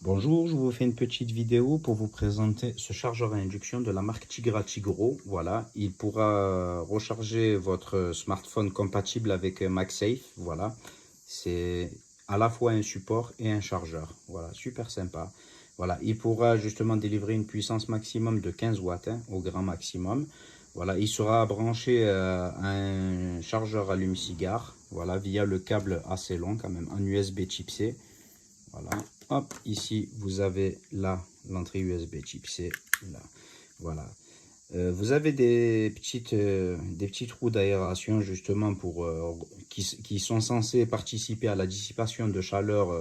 Bonjour, je vous fais une petite vidéo pour vous présenter ce chargeur à induction de la marque Tigra Tigro. Voilà, il pourra recharger votre smartphone compatible avec MagSafe. Voilà, c'est à la fois un support et un chargeur. Voilà, super sympa. Voilà, il pourra justement délivrer une puissance maximum de 15 watts au grand maximum. Voilà, il sera branché à un chargeur allume-cigare. Voilà, via le câble assez long quand même, en USB type C. Voilà, hop, ici vous avez là l'entrée USB type C. Là, voilà. Vous avez des petits trous d'aération justement pour qui sont censés participer à la dissipation de chaleur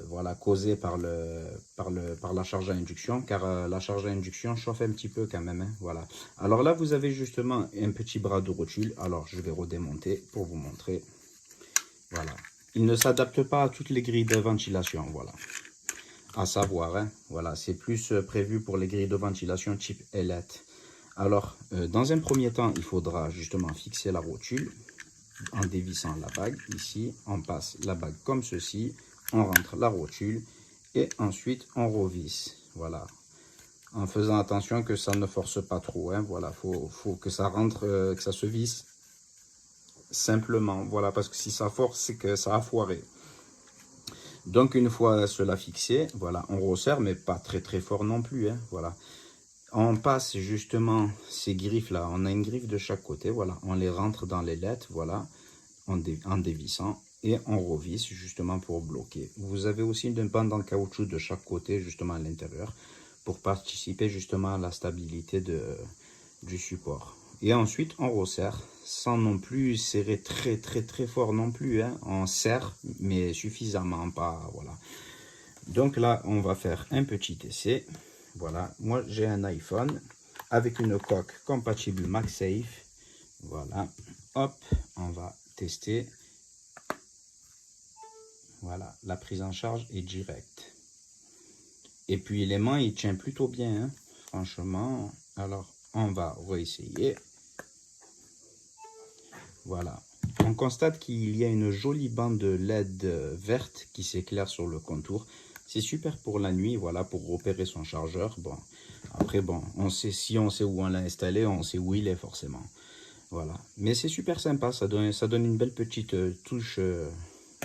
voilà, causée par la charge à induction, car la charge à induction chauffe un petit peu quand même, hein, voilà. Alors là vous avez justement un petit bras de rotule. Alors je vais redémonter pour vous montrer. Voilà. Il ne s'adapte pas à toutes les grilles de ventilation, voilà. À savoir, hein, voilà, c'est plus prévu pour les grilles de ventilation type LED. Alors, dans un premier temps, il faudra justement fixer la rotule en dévissant la bague. Ici, on passe la bague comme ceci, on rentre la rotule et ensuite on revisse. Voilà, en faisant attention que ça ne force pas trop. Hein, voilà, faut que ça rentre, que ça se visse simplement. Voilà, parce que si ça force, c'est que ça a foiré. Donc une fois cela fixé, voilà, on resserre, mais pas très fort non plus, hein, voilà. On passe justement ces griffes là, on a une griffe de chaque côté, voilà, on les rentre dans les lettres, voilà, en dévissant, et on revisse justement pour bloquer. Vous avez aussi une bande en caoutchouc de chaque côté justement à l'intérieur pour participer justement à la stabilité du support. Et ensuite on resserre sans non plus serrer très fort non plus, hein. On serre mais suffisamment, pas, voilà. Donc là on va faire un petit essai. Voilà, moi j'ai un iPhone avec une coque compatible MagSafe. Voilà, hop, on va tester. Voilà, la prise en charge est directe. Et puis l'aimant il tient plutôt bien, hein, franchement. Alors on va réessayer. Voilà, on constate qu'il y a une jolie bande de LED verte qui s'éclaire sur le contour. C'est super pour la nuit, voilà, pour repérer son chargeur. Bon, après, bon, on sait, si on sait où on l'a installé, on sait où il est forcément. Voilà, mais c'est super sympa, ça donne une belle petite touche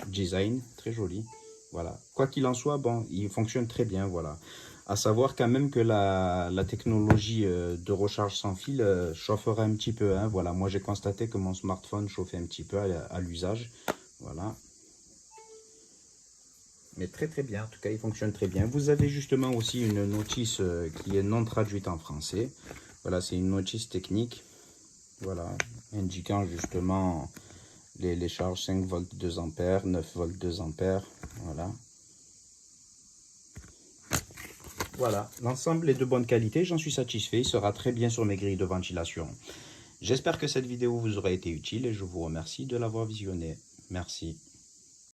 design, très jolie. Voilà, quoi qu'il en soit, bon, il fonctionne très bien, voilà. À savoir quand même que la technologie de recharge sans fil chaufferait un petit peu, hein, voilà. Moi, j'ai constaté que mon smartphone chauffait un petit peu à l'usage, voilà. Mais très bien, en tout cas, il fonctionne très bien. Vous avez justement aussi une notice qui est non traduite en français. Voilà, c'est une notice technique, voilà, indiquant justement les charges 5 volts 2 ampères, 9 volts 2 ampères, voilà. Voilà, l'ensemble est de bonne qualité, j'en suis satisfait, il sera très bien sur mes grilles de ventilation. J'espère que cette vidéo vous aura été utile et je vous remercie de l'avoir visionnée. Merci.